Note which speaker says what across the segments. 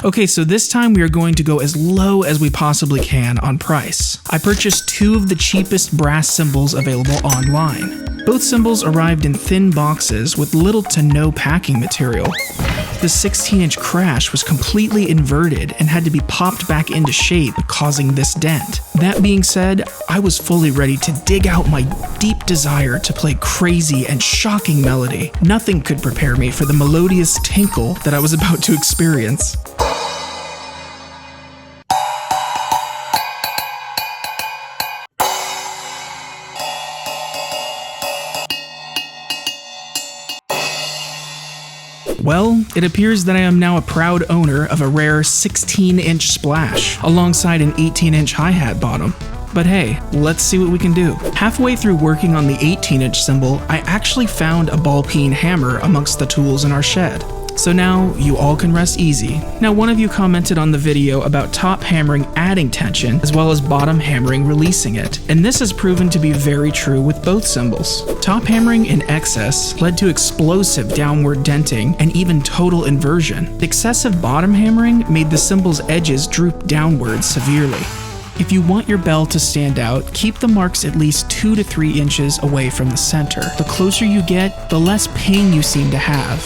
Speaker 1: Okay, so this time we are going to go as low as we possibly can on price. I purchased 2 of the cheapest brass cymbals available online. Both cymbals arrived in thin boxes with little to no packing material. The 16-inch crash was completely inverted and had to be popped back into shape, causing this dent. That being said, I was fully ready to dig out my deep desire to play crazy and shocking melody. Nothing could prepare me for the melodious tinkle that I was about to experience. Well, it appears that I am now a proud owner of a rare 16-inch splash, alongside an 18-inch hi-hat bottom. But hey, let's see what we can do. Halfway through working on the 18-inch cymbal, I actually found a ball-peen hammer amongst the tools in our shed. So now, you all can rest easy. Now, one of you commented on the video about top hammering adding tension, as well as bottom hammering releasing it. And this has proven to be very true with both cymbals. Top hammering in excess led to explosive downward denting and even total inversion. Excessive bottom hammering made the cymbal's edges droop downward severely. If you want your bell to stand out, keep the marks at least 2 to 3 inches away from the center. The closer you get, the less pain you seem to have.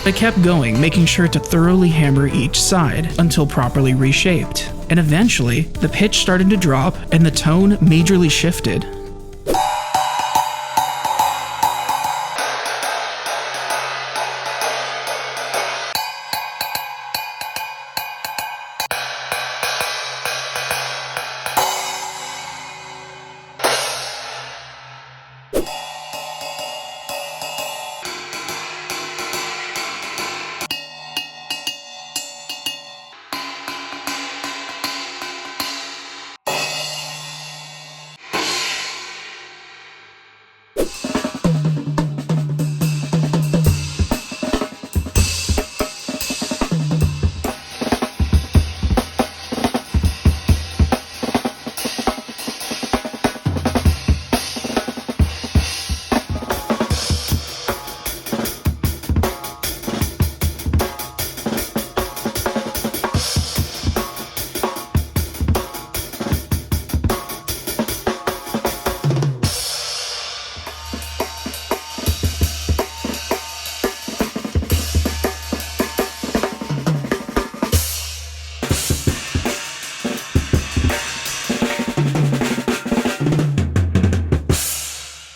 Speaker 1: I kept going, making sure to thoroughly hammer each side until properly reshaped. And eventually, the pitch started to drop and the tone majorly shifted.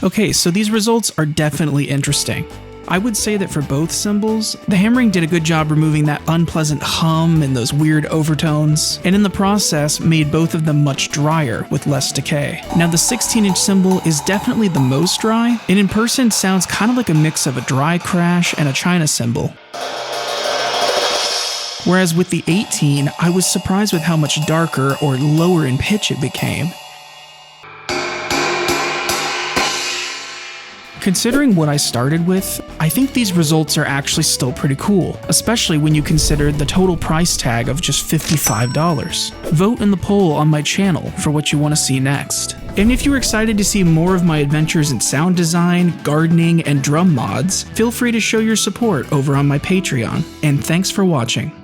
Speaker 1: Okay, so these results are definitely interesting. I would say that for both cymbals, the hammering did a good job removing that unpleasant hum and those weird overtones, and in the process made both of them much drier with less decay. Now the 16-inch cymbal is definitely the most dry, and in person sounds kind of like a mix of a dry crash and a China cymbal. Whereas with the 18, I was surprised with how much darker or lower in pitch it became. Considering what I started with, I think these results are actually still pretty cool, especially when you consider the total price tag of just $55. Vote in the poll on my channel for what you want to see next. And if you're excited to see more of my adventures in sound design, gardening, and drum mods, feel free to show your support over on my Patreon. And thanks for watching.